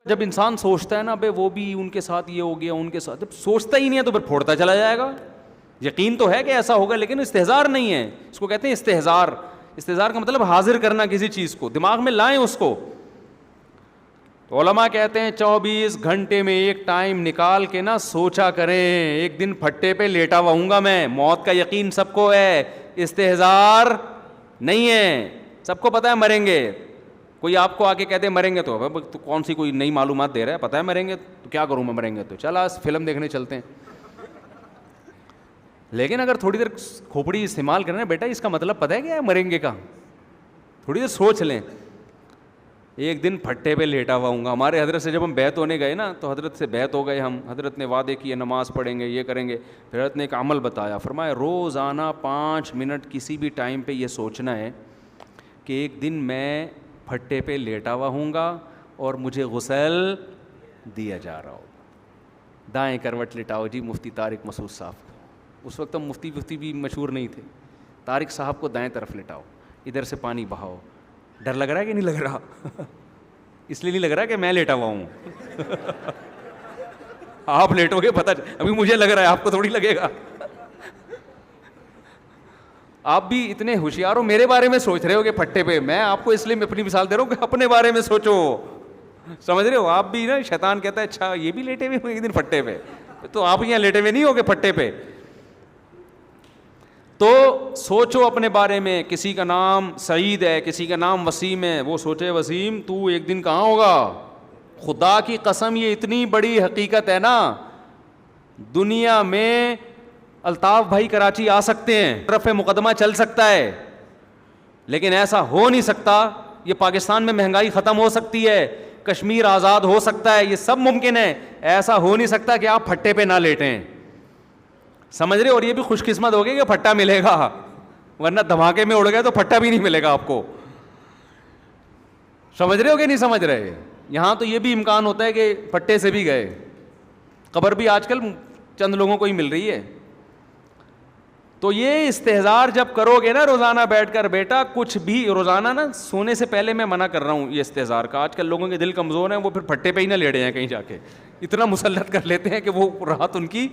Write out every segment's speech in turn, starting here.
جب انسان سوچتا ہے نا بھائی وہ بھی ان کے ساتھ یہ ہو گیا، ان کے ساتھ، جب سوچتا ہی نہیں ہے تو پھر پھوڑتا چلا جائے گا. یقین تو ہے کہ ایسا ہوگا لیکن استحضار نہیں ہے. اس کو کہتے ہیں استحضار. استحضار کا مطلب حاضر کرنا کسی چیز کو، دماغ میں لائیں اس کو. تو علماء کہتے ہیں 24 گھنٹے میں ایک ٹائم نکال کے نا سوچا کریں. ایک دن پھٹے پہ لیٹا ہوا ہوں گا میں، موت کا یقین سب کو ہے، استحضار نہیں ہے. سب کو پتہ ہے مریں گے. کوئی آپ کو آ کے کہتے ہیں مریں گے تو کون سی کوئی نئی معلومات دے رہا ہے؟ پتہ ہے مریں گے تو کیا کروں میں، مریں گے تو چل آج فلم دیکھنے چلتے ہیں. لیکن اگر تھوڑی دیر کھوپڑی استعمال کرنا بیٹا، اس کا مطلب پتہ ہے کیا ہے مریں گے کا؟ تھوڑی دیر سوچ لیں. ایک دن پھٹے پہ لیٹا ہوا ہوں گا. ہمارے حضرت سے جب ہم بیعت ہونے گئے نا تو حضرت سے بیعت ہو گئے ہم. حضرت نے وعدے کیے نماز پڑھیں گے، یہ کریں گے. پھر حضرت نے ایک عمل بتایا، فرمایا روزانہ 5 منٹ کسی بھی ٹائم پہ یہ سوچنا ہے کہ ایک دن میں پھٹے پہ لیٹا ہوا ہوں گا اور مجھے غسل دیا جا رہا ہوگا. دائیں کروٹ لٹاؤ جی مفتی طارق مسعود صاحب. اس وقت ہم مفتی بھی مشہور نہیں تھے. طارق صاحب کو دائیں طرف لٹاؤ، ادھر سے پانی بہاؤ. ڈر لگ رہا ہے کہ نہیں لگ رہا؟ اس لیے نہیں لگ رہا کہ میں لیٹا ہوا ہوں. آپ لیٹو گے پتہ، ابھی مجھے لگ رہا ہے، آپ کو تھوڑی لگے گا. آپ بھی اتنے ہوشیار ہو، میرے بارے میں سوچ رہے ہو کہ پھٹے پہ. میں آپ کو اس لیے میں اپنی مثال دے رہا ہوں کہ اپنے بارے میں سوچو. سمجھ رہے ہو؟ آپ بھی نا، شیطان کہتا ہے اچھا یہ بھی لیٹے ہوئے ہوئے ایک دن پھٹے پہ، تو آپ یہاں لیٹے ہوئے نہیں ہوگے پھٹے پہ. تو سوچو اپنے بارے میں. کسی کا نام سعید ہے، کسی کا نام وسیم ہے. وہ سوچے وسیم تو ایک دن کہاں ہوگا. خدا کی قسم یہ اتنی بڑی حقیقت ہے نا. دنیا میں الطاف بھائی کراچی آ سکتے ہیں، رفع مقدمہ چل سکتا ہے، لیکن ایسا ہو نہیں سکتا. یہ پاکستان میں مہنگائی ختم ہو سکتی ہے، کشمیر آزاد ہو سکتا ہے، یہ سب ممکن ہے. ایسا ہو نہیں سکتا کہ آپ پھٹے پہ نہ لیٹیں. سمجھ رہے؟ اور یہ بھی خوش قسمت ہوگی کہ پھٹا ملے گا، ورنہ دھماکے میں اڑ گئے تو پھٹا بھی نہیں ملے گا آپ کو. سمجھ رہے ہو کہ نہیں سمجھ رہے؟ یہاں تو یہ بھی امکان ہوتا ہے کہ پھٹے سے بھی گئے. قبر بھی آج کل چند لوگوں کو ہی مل رہی ہے. تو یہ استحضار جب کرو گے نا روزانہ بیٹھ کر، بیٹا کچھ بھی روزانہ نا سونے سے پہلے میں منع کر رہا ہوں یہ استحضار کا. آج کل لوگوں کے دل کمزور ہیں، وہ پھر پھٹے پہ ہی نہ لیٹے ہیں کہیں جا کے، اتنا مسلط کر لیتے ہیں کہ وہ راحت ان کی.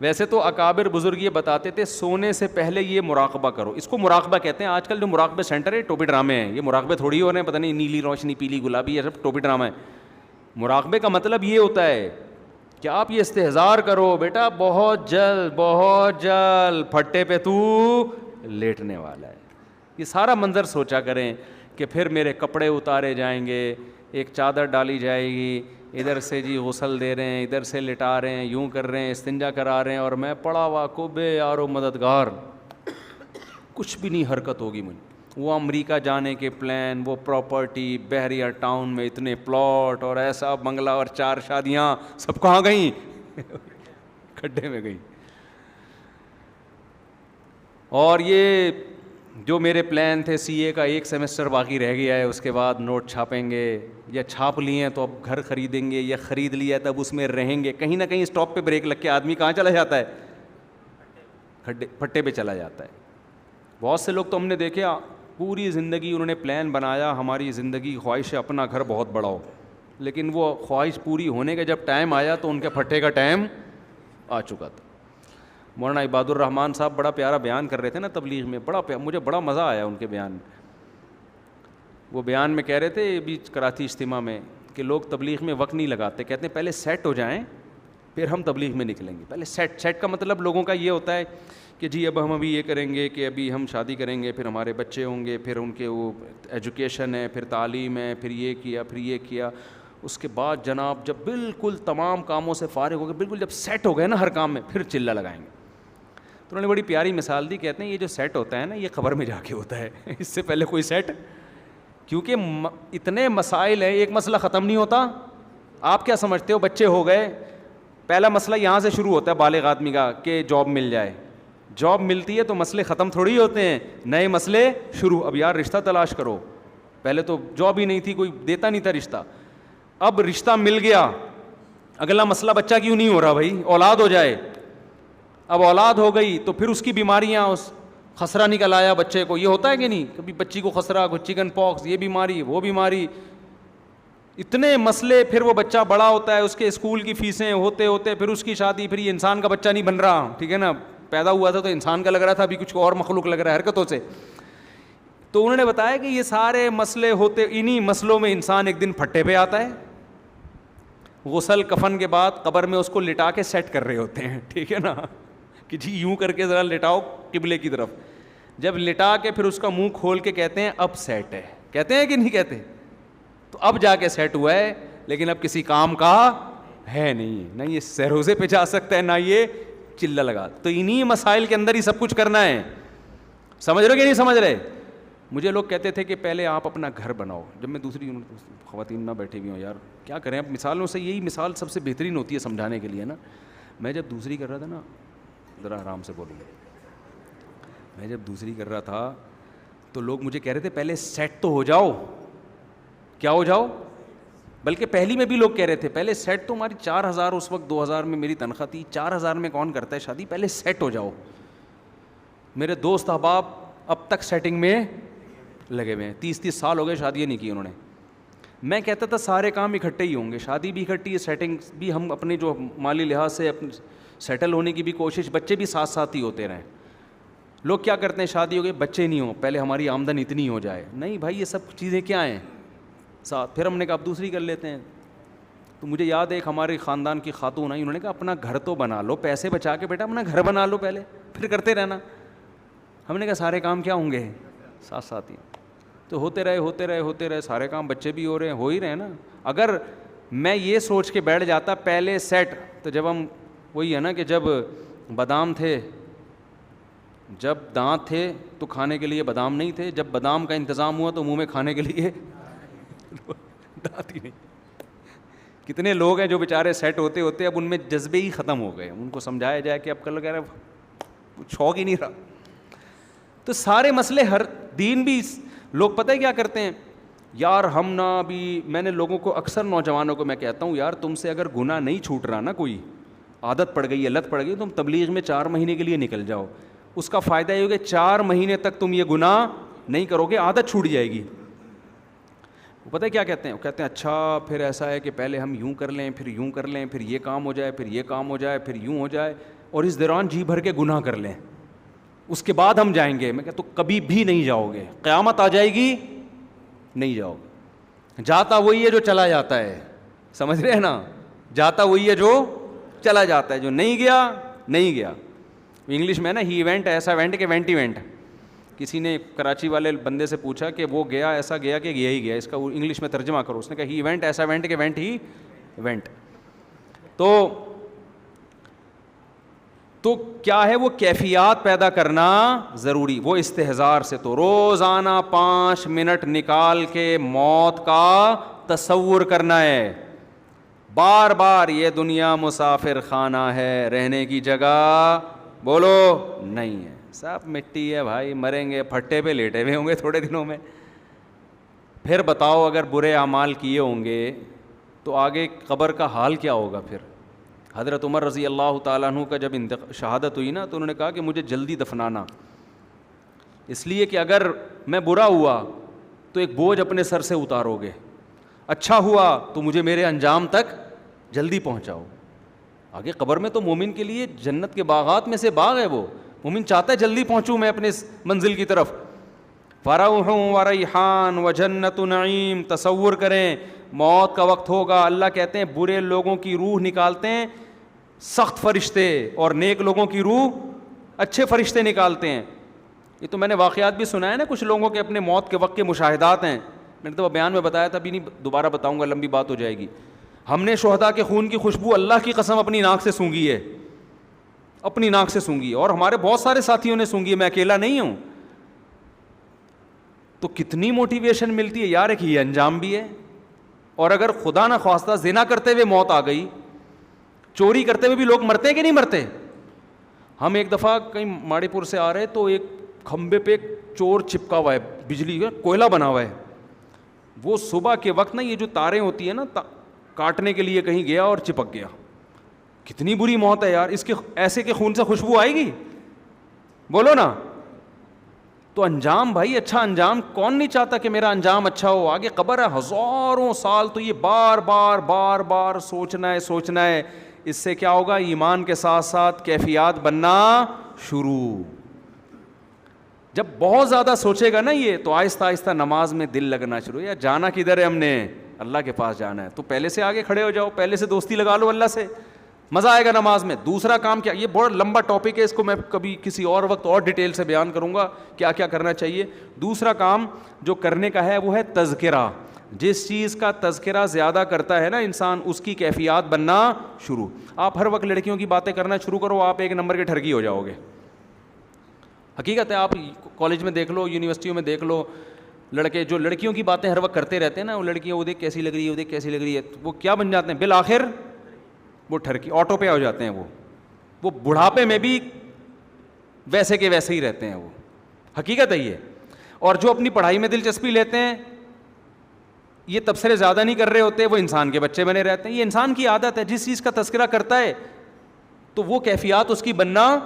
ویسے تو اکابر بزرگ یہ بتاتے تھے سونے سے پہلے یہ مراقبہ کرو. اس کو مراقبہ کہتے ہیں. آج کل جو مراقبہ سینٹر ہے ٹوپی ڈرامے ہیں. یہ مراقبے تھوڑی ہو رہے ہیں، پتہ نہیں نیلی روشنی پیلی گلابی، یہ سب ٹوپی ڈرامہ ہے. مراقبے کا مطلب یہ ہوتا ہے کہ آپ یہ استحضار کرو بیٹا بہت جلد پھٹے پہ تو لیٹنے والا ہے. یہ سارا منظر سوچا کریں کہ پھر میرے کپڑے اتارے جائیں گے، ایک چادر ڈالی جائے گی، ادھر سے جی غسل دے رہے ہیں، ادھر سے لٹا رہے ہیں، یوں کر رہے ہیں، استنجا کرا رہے ہیں، اور میں پڑا ہوا کو بے یارو مددگار، کچھ بھی نہیں حرکت ہوگی مجھے. وہ امریکہ جانے کے پلان، وہ پراپرٹی، بحریہ ٹاؤن میں اتنے پلاٹ اور ایسا بنگلہ اور 4 شادیاں، سب کہاں گئیں؟ کھڈے میں گئیں. اور یہ جو میرے پلان تھے سی اے کا 1 سیمسٹر باقی رہ گیا ہے، اس کے بعد نوٹ چھاپیں گے، یا چھاپ لیے ہیں تو اب گھر خریدیں گے، یا خرید لیا ہے تب اس میں رہیں گے. کہیں نہ کہیں اسٹاپ پہ بریک لگ کے آدمی کہاں چلا جاتا ہے؟ پھٹے پہ چلا جاتا ہے. بہت سے لوگ تو ہم نے دیکھے پوری زندگی انہوں نے پلان بنایا ہماری زندگی خواہش ہے اپنا گھر بہت بڑا ہو، لیکن وہ خواہش پوری ہونے کا جب ٹائم آیا تو ان کے پھٹے کا ٹائم آ چکا تھا. مولانا عباد الرحمان صاحب بڑا پیارا بیان کر رہے تھے نا تبلیغ میں، مجھے بڑا مزہ آیا ان کے بیان میں. وہ بیان میں کہہ رہے تھے ابھی کراچی اجتماع میں کہ لوگ تبلیغ میں وقت نہیں لگاتے، کہتے ہیں پہلے سیٹ ہو جائیں پھر ہم تبلیغ میں نکلیں گے. پہلے سیٹ کا مطلب لوگوں کا یہ ہوتا ہے کہ جی اب ہم ابھی یہ کریں گے کہ ابھی ہم شادی کریں گے، پھر ہمارے بچے ہوں گے، پھر ان کے وہ ایجوکیشن ہے، پھر تعلیم ہے، پھر یہ کیا، پھر یہ کیا. اس کے بعد جناب جب بالکل تمام کاموں سے فارغ ہو گئے، بالکل جب سیٹ ہو گئے نا ہر کام میں، پھر چلہ لگائیں گے. تو انہوں نے بڑی پیاری مثال دی، کہتے ہیں یہ جو سیٹ ہوتا ہے نا یہ قبر میں جا کے ہوتا ہے، اس سے پہلے کوئی سیٹ، کیونکہ اتنے مسائل ہیں، ایک مسئلہ ختم نہیں ہوتا. آپ کیا سمجھتے ہو بچے ہو گئے، پہلا مسئلہ یہاں سے شروع ہوتا ہے بالغ آدمی کا کہ جاب مل جائے. جاب ملتی ہے تو مسئلے ختم تھوڑی ہوتے ہیں، نئے مسئلے شروع. اب یار رشتہ تلاش کرو، پہلے تو جاب ہی نہیں تھی، کوئی دیتا نہیں تھا رشتہ، اب رشتہ مل گیا، اگلا مسئلہ بچہ کیوں نہیں ہو رہا بھائی، اولاد ہو جائے. اب اولاد ہو گئی تو پھر اس کی بیماریاں، اس خسرہ نکل آیا بچے کو، یہ ہوتا ہے کہ نہیں؟ کبھی بچی کو خسرہ، کوئی چکن پاکس، یہ بیماری وہ بیماری. اتنے مسئلے. پھر وہ بچہ بڑا ہوتا ہے, اس کے اسکول کی فیسیں ہوتے ہوتے پھر اس کی شادی, پھر یہ انسان کا بچہ نہیں بن رہا, ٹھیک ہے نا, پیدا ہوا تھا تو انسان کا لگ رہا تھا, ابھی کچھ اور مخلوق لگ رہا ہے حرکتوں سے. تو انہوں نے بتایا کہ یہ سارے مسئلے ہوتے, انہی مسئلوں میں انسان ایک دن پھٹے پہ آتا ہے. غسل کفن کے بعد قبر میں اس کو لٹا کے سیٹ کر رہے ہوتے ہیں, ٹھیک ہے نا, کہ جی یوں کر کے ذرا لٹاؤ قبلے کی طرف. جب لٹا کے پھر اس کا منہ کھول کے کہتے ہیں اب سیٹ ہے, کہتے ہیں کہ نہیں کہتے, تو اب جا کے سیٹ ہوا ہے, لیکن اب کسی کام کا ہے نہیں, نہ یہ سہروزے پہ جا سکتا ہے, نہ یہ چلہ لگا. تو انہی مسائل کے اندر ہی سب کچھ کرنا ہے. سمجھ رہے کہ نہیں سمجھ رہے؟ مجھے لوگ کہتے تھے کہ پہلے آپ اپنا گھر بناؤ. جب میں دوسری خواتین نہ بیٹھی ہوئی ہوں, یار کیا کریں, اب مثالوں سے یہی مثال سب سے بہترین ہوتی ہے سمجھانے کے لیے نا. میں جب دوسری کر رہا تھا نا, ذرا آرام سے بولوں گا, میں جب دوسری کر رہا تھا تو لوگ مجھے کہہ رہے تھے پہلے سیٹ تو ہو جاؤ. کیا ہو جاؤ؟ بلکہ پہلی میں بھی لوگ کہہ رہے تھے پہلے سیٹ تو, ہماری 4,000 اس وقت 2,000 میں میری تنخواہ تھی, 4,000 میں کون کرتا ہے شادی, پہلے سیٹ ہو جاؤ. میرے دوست احباب اب تک سیٹنگ میں لگے ہوئے ہیں, 30 سال ہو گئے شادیاں نہیں کی انہوں نے. میں کہتا تھا سارے کام اکٹھے ہی ہوں گے, شادی بھی اکٹھی ہے, سیٹنگ بھی, ہم اپنے جو مالی لحاظ سے اپنے سیٹل ہونے کی بھی کوشش, بچے بھی ساتھ ساتھ ہی ہوتے رہیں. لوگ کیا کرتے ہیں, شادی ہو گئی بچے نہیں ہوں, پہلے ہماری آمدن اتنی ہو جائے. نہیں بھائی, یہ سب چیزیں کیا ہیں ساتھ. پھر ہم نے کہا اب دوسری کر لیتے ہیں. تو مجھے یاد ہے ایک ہمارے خاندان کی خاتون آئی, انہوں نے کہا اپنا گھر تو بنا لو, پیسے بچا کے بیٹا اپنا گھر بنا لو پہلے, پھر کرتے رہنا. ہم نے کہا سارے کام کیا ہوں گے, ساتھ ساتھ ہی. تو ہوتے رہے سارے کام, بچے بھی ہو رہے ہیں, ہو ہی رہے ہیں نا. اگر میں یہ سوچ کے بیٹھ جاتا پہلے سیٹ, تو جب ہم, وہی ہے نا کہ جب بادام تھے, جب دانت تھے تو کھانے کے لیے بادام نہیں تھے, جب بادام کا انتظام ہوا تو منہ میں کھانے کے لیے دانت ہی نہیں. کتنے لوگ ہیں جو بیچارے سیٹ ہوتے ہوتے اب ان میں جذبے ہی ختم ہو گئے, ان کو سمجھایا جائے کہ اب کل کہہ رہے شوق ہی نہیں رہا. تو سارے مسئلے, ہر دین بھی, لوگ پتہ ہے کیا کرتے ہیں, یار ہم نا بھی, میں نے لوگوں کو اکثر نوجوانوں کو میں کہتا ہوں, یار تم سے اگر گناہ نہیں چھوٹ رہا نا, کوئی عادت پڑ گئی ہے, لت پڑ گئی, تم تبلیغ میں 4 مہینے کے لیے نکل جاؤ. اس کا فائدہ یہ ہوگا 4 مہینے تک تم یہ گناہ نہیں کرو گے, عادت چھوٹ جائے گی. وہ پتہ ہے کیا کہتے ہیں, وہ کہتے ہیں اچھا پھر ایسا ہے کہ پہلے ہم یوں کر لیں, پھر یوں کر لیں, پھر یہ کام ہو جائے, پھر یہ کام ہو جائے, پھر یوں ہو جائے, اور اس دوران جی بھر کے گناہ کر لیں, اس کے بعد ہم جائیں گے. میں کہتا ہوں کبھی بھی نہیں جاؤ گے, قیامت آ جائے گی نہیں جاؤ گے. جاتا وہی ہے جو چلا جاتا ہے, سمجھ رہے ہیں نا, جاتا وہی ہے جو چلا جاتا ہے, جو نہیں گیا نہیں گیا. انگلش میں نا ہی ایونٹ ایسا ایونٹ کہ وینٹ ایونٹ. کسی نے کراچی والے بندے سے پوچھا کہ وہ گیا ایسا گیا کہ گیا ہی گیا, اس کا انگلش میں ترجمہ کرو. اس نے کہا ہی ایونٹ ایسا ایونٹ کہ وینٹ ہی ایونٹ. تو کیا ہے, وہ کیفیات پیدا کرنا ضروری. وہ استحضار سے, تو روزانہ 5 منٹ نکال کے موت کا تصور کرنا ہے. بار بار یہ دنیا مسافر خانہ ہے, رہنے کی جگہ بولو نہیں ہے, سب مٹی ہے بھائی, مریں گے, پھٹے پہ لیٹے ہوئے ہوں گے تھوڑے دنوں میں. پھر بتاؤ اگر برے اعمال کیے ہوں گے تو آگے قبر کا حال کیا ہوگا. پھر حضرت عمر رضی اللہ تعالیٰ عنہ کا جب شہادت ہوئی نا, تو انہوں نے کہا کہ مجھے جلدی دفنانا, اس لیے کہ اگر میں برا ہوا تو ایک بوجھ اپنے سر سے اتارو گے, اچھا ہوا تو مجھے میرے انجام تک جلدی پہنچاؤ. آگے قبر میں تو مومن کے لیے جنت کے باغات میں سے باغ ہے, وہ مومن چاہتا ہے جلدی پہنچوں میں اپنے منزل کی طرف. فروح و ریحان و جنت نعیم. تصور کریں موت کا وقت ہوگا, اللہ کہتے ہیں برے لوگوں کی روح نکالتے ہیں سخت فرشتے, اور نیک لوگوں کی روح اچھے فرشتے نکالتے ہیں. یہ تو میں نے واقعات بھی سنا ہے نا, کچھ لوگوں کے اپنے موت کے وقت کے مشاہدات ہیں. میں نے تو بیان میں بتایا تھا, ابھی نہیں دوبارہ بتاؤں گا, لمبی بات ہو جائے گی. ہم نے شہداء کے خون کی خوشبو اللہ کی قسم اپنی ناک سے سونگھی ہے, اپنی ناک سے سونگھی, اور ہمارے بہت سارے ساتھیوں نے سونگھی ہے, میں اکیلا نہیں ہوں. تو کتنی موٹیویشن ملتی ہے یار, ایک یہ انجام بھی ہے. اور اگر خدا نہ خواستہ زنا کرتے ہوئے موت آ گئی, چوری کرتے ہوئے بھی لوگ مرتے ہیں کہ نہیں مرتے. ہم ایک دفعہ کہیں ماڑی پور سے آ رہے تو ایک کھمبے پہ ایک چور چپکا ہوا ہے, بجلی کا کوئلہ بنا ہوا ہے. وہ صبح کے وقت نا یہ جو تاریں ہوتی ہیں نا کاٹنے کے لیے کہیں گیا اور چپک گیا. کتنی بری موت ہے یار, اس کے ایسے کے خون سے خوشبو آئے گی, بولو نا. تو انجام بھائی اچھا انجام کون نہیں چاہتا کہ میرا انجام اچھا ہو. آگے قبر ہے ہزاروں سال, تو یہ بار بار بار بار سوچنا ہے. اس سے کیا ہوگا؟ ایمان کے ساتھ ساتھ کیفیات بننا شروع. جب بہت زیادہ سوچے گا نا یہ, تو آہستہ آہستہ نماز میں دل لگنا شروع. یا جانا کدھر ہے ہم نے؟ اللہ کے پاس جانا ہے, تو پہلے سے آگے کھڑے ہو جاؤ, پہلے سے دوستی لگا لو اللہ سے, مزہ آئے گا نماز میں. دوسرا کام کیا, یہ بہت لمبا ٹاپک ہے, اس کو میں کبھی کسی اور وقت اور ڈیٹیل سے بیان کروں گا کیا کیا کرنا چاہیے. دوسرا کام جو کرنے کا ہے وہ ہے تذکرہ. جس چیز کا تذکرہ زیادہ کرتا ہے نا انسان, اس کی کیفیات بننا شروع. آپ ہر وقت لڑکیوں کی باتیں کرنا شروع کرو, آپ ایک نمبر کے ٹھرکی ہو جاؤ گے. حقیقت ہے, آپ کالج میں دیکھ لو, یونیورسٹیوں میں دیکھ لو, لڑکے جو لڑکیوں کی باتیں ہر وقت کرتے رہتے ہیں نا, وہ لڑکیاں وہ دیکھ کیسی لگ رہی ہے, وہ دیکھ کیسی لگ رہی ہے, وہ کیا بن جاتے ہیں بالآخر؟ وہ ٹھرکی, آٹو پہ ہو جاتے ہیں. وہ بڑھاپے میں بھی ویسے کے ویسے ہی رہتے ہیں. وہ حقیقت ہے یہ. اور جو اپنی پڑھائی میں دلچسپی لیتے ہیں, یہ تبصرے زیادہ نہیں کر رہے ہوتے, وہ انسان کے بچے بنے رہتے ہیں. یہ انسان کی عادت ہے, جس چیز کا تذکرہ کرتا ہے تو وہ کیفیات اس کی بننا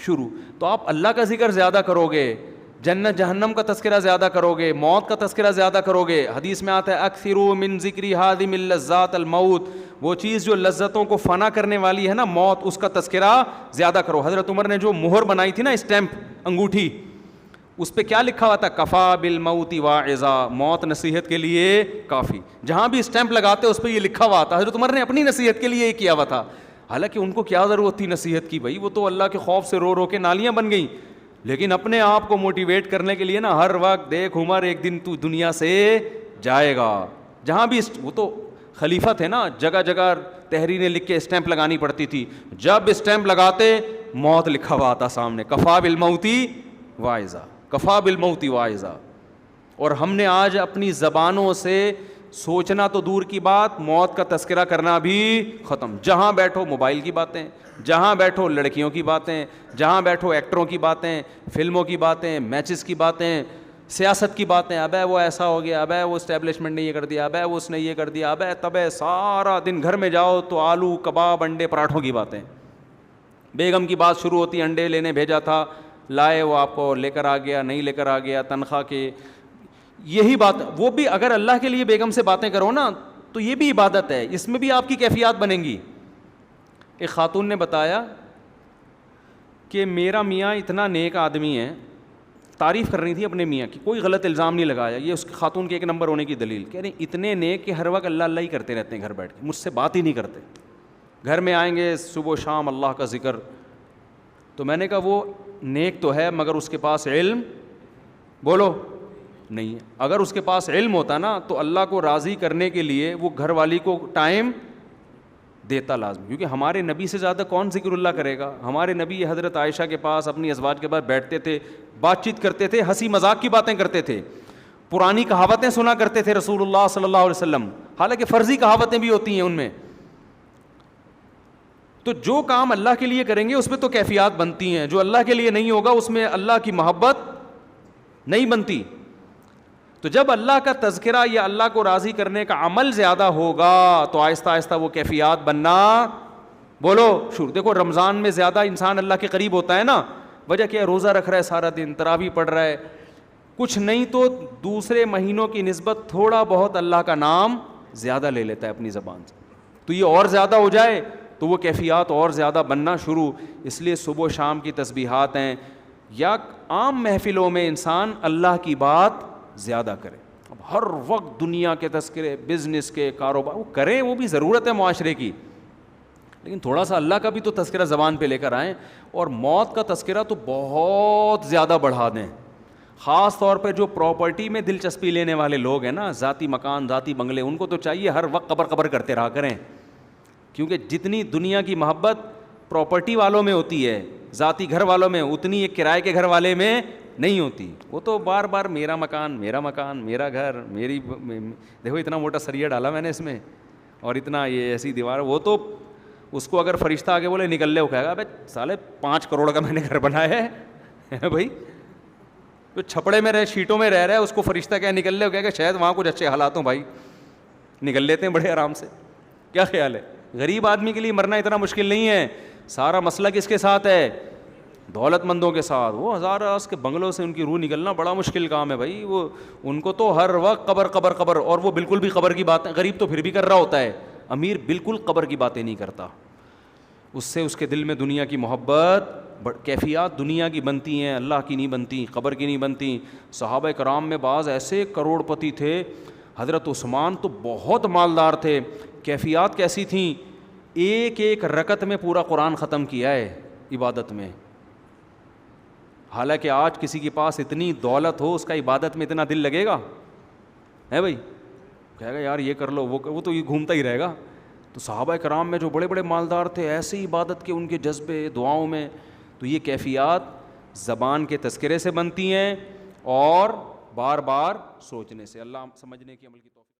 شروع. تو آپ اللہ کا ذکر زیادہ کرو گے, جنت جہنم کا تذکرہ زیادہ کرو گے, موت کا تذکرہ زیادہ کرو گے. حدیث میں آتا ہے اکثروا من ذکری ہادم اللذات الموت, وہ چیز جو لذتوں کو فنا کرنے والی ہے نا, موت, اس کا تذکرہ زیادہ کرو. حضرت عمر نے جو مہر بنائی تھی نا, اسٹیمپ, انگوٹھی, اس پہ کیا لکھا ہوا تھا؟ کفا بالموت واعظا, موت نصیحت کے لیے کافی. جہاں بھی اسٹیمپ لگاتے اس پہ یہ لکھا ہوا تھا. حضرت عمر نے اپنی نصیحت کے لیے یہ کیا ہوا تھا. حالانکہ ان کو کیا ضرورت تھی نصیحت کی بھائی, وہ تو اللہ کے خوف سے رو رو کے نالیاں بن گئیں. لیکن اپنے آپ کو موٹیویٹ کرنے کے لیے نا, ہر وقت دیکھ عمر ایک دن تو دنیا سے جائے گا. جہاں بھی وہ تو خلیفہ تھے نا, جگہ جگہ تحریریں لکھ کے اسٹیمپ لگانی پڑتی تھی. جب اسٹیمپ لگاتے موت لکھا ہوا آتا سامنے, کفا بالموت واعظا, کفا بالموت واعظا. اور ہم نے آج اپنی زبانوں سے سوچنا تو دور کی بات, موت کا تذکرہ کرنا بھی ختم. جہاں بیٹھو موبائل کی باتیں, جہاں بیٹھو لڑکیوں کی باتیں, جہاں بیٹھو ایکٹروں کی باتیں, فلموں کی باتیں, میچز کی باتیں, سیاست کی باتیں. ابے وہ ایسا ہو گیا, ابے وہ اسٹیبلشمنٹ نے یہ کر دیا, ابے وہ اس نے یہ کر دیا, ابے تبے. سارا دن گھر میں جاؤ تو آلو کباب انڈے پراٹھوں کی باتیں. بیگم کی بات شروع ہوتی, انڈے لینے بھیجا تھا, لائے, وہ آپ کو لے کر آ گیا, نہیں لے کر آ گیا, تنخواہ کے, یہی بات. وہ بھی اگر اللہ کے لیے بیگم سے باتیں کرو نا, تو یہ بھی عبادت ہے, اس میں بھی آپ کی کیفیات بنیں گی. ایک خاتون نے بتایا کہ میرا میاں اتنا نیک آدمی ہے, تعریف کر رہی تھی اپنے میاں کی, کوئی غلط الزام نہیں لگایا. یہ اس خاتون کے ایک نمبر ہونے کی دلیل. کہہ رہے اتنے نیک کہ ہر وقت اللہ اللہ ہی کرتے رہتے ہیں گھر بیٹھ کے, مجھ سے بات ہی نہیں کرتے. گھر میں آئیں گے صبح و شام اللہ کا ذکر. تو میں نے کہا وہ نیک تو ہے, مگر اس کے پاس علم بولو نہیں ہے. اگر اس کے پاس علم ہوتا نا, تو اللہ کو راضی کرنے کے لیے وہ گھر والی کو ٹائم دیتا لازمی. کیونکہ ہمارے نبی سے زیادہ کون ذکر اللہ کرے گا. ہمارے نبی حضرت عائشہ کے پاس, اپنی ازواج کے پاس بیٹھتے تھے, بات چیت کرتے تھے, ہنسی مذاق کی باتیں کرتے تھے, پرانی کہاوتیں سنا کرتے تھے رسول اللہ صلی اللہ علیہ وسلم. حالانکہ فرضی کہاوتیں بھی ہوتی ہیں ان میں. تو جو کام اللہ کے لیے کریں گے اس میں تو کیفیات بنتی ہیں, جو اللہ کے لیے نہیں ہوگا اس میں اللہ کی محبت نہیں بنتی. تو جب اللہ کا تذکرہ یا اللہ کو راضی کرنے کا عمل زیادہ ہوگا, تو آہستہ آہستہ وہ کیفیات بننا بولو شروع. دیکھو رمضان میں زیادہ انسان اللہ کے قریب ہوتا ہے نا, وجہ کیا ہے؟ روزہ رکھ رہا ہے سارا دن, تراویح پڑھ رہا ہے, کچھ نہیں تو دوسرے مہینوں کی نسبت تھوڑا بہت اللہ کا نام زیادہ لے لیتا ہے اپنی زبان سے. تو یہ اور زیادہ ہو جائے تو وہ کیفیات اور زیادہ بننا شروع. اس لیے صبح و شام کی تسبیحات ہیں, یا عام محفلوں میں انسان اللہ کی بات زیادہ کرے. اب ہر وقت دنیا کے تذکرے, بزنس کے, کاروبار, وہ کریں, وہ بھی ضرورت ہے معاشرے کی, لیکن تھوڑا سا اللہ کا بھی تو تذکرہ زبان پہ لے کر آئیں. اور موت کا تذکرہ تو بہت زیادہ بڑھا دیں. خاص طور پہ جو پراپرٹی میں دلچسپی لینے والے لوگ ہیں نا, ذاتی مکان, ذاتی بنگلے, ان کو تو چاہیے ہر وقت قبر قبر کرتے رہا کریں. کیونکہ جتنی دنیا کی محبت پراپرٹی والوں میں ہوتی ہے, ذاتی گھر والوں میں, اتنی ایک کرائے کے گھر والے میں نہیں ہوتی. وہ تو بار بار میرا مکان, میرا مکان, میرا گھر, میری, دیکھو اتنا موٹا سریا ڈالا میں نے اس میں, اور اتنا یہ ایسی دیوار. وہ تو اس کو اگر فرشتہ آگے بولے نکل لے, وہ کہے گا ابے سالے 5 کروڑ کا میں نے گھر بنایا ہے بھائی. جو چھپڑے میں رہے, شیٹوں میں رہ رہا ہے, اس کو فرشتہ کیا نکل لے, وہ کہے گا شاید وہاں کچھ اچھے حالات ہوں بھائی, نکل لیتے ہیں بڑے آرام سے. کیا خیال ہے؟ غریب آدمی کے لیے مرنا اتنا مشکل نہیں ہے. سارا مسئلہ کس کے ساتھ ہے؟ دولت مندوں کے ساتھ، وہ ہزار راز کے بنگلوں سے ان کی روح نکلنا بڑا مشکل کام ہے بھائی. وہ ان کو تو ہر وقت قبر قبر قبر، اور وہ بالکل بھی قبر کی باتیں، غریب تو پھر بھی کر رہا ہوتا ہے، امیر بالکل قبر کی باتیں نہیں کرتا. اس سے اس کے دل میں دنیا کی محبت، کیفیات دنیا کی بنتی ہیں، اللہ کی نہیں بنتی، قبر کی نہیں بنتی. صحابہ کرام میں بعض ایسے کروڑ پتی تھے، حضرت عثمان تو بہت مالدار تھے. کیفیات کیسی تھیں؟ ایک ایک رکعت میں پورا قرآن ختم کیا ہے عبادت میں. حالانکہ آج کسی کے پاس اتنی دولت ہو، اس کا عبادت میں اتنا دل لگے گا ہے بھائی؟ کہے گا یار یہ کر لو، وہ تو یہ گھومتا ہی رہے گا. تو صحابہ کرام میں جو بڑے بڑے مالدار تھے، ایسی عبادت کے ان کے جذبے دعاؤں میں. تو یہ کیفیات زبان کے تذکرے سے بنتی ہیں اور بار بار سوچنے سے. اللہ سمجھنے کی عمل کی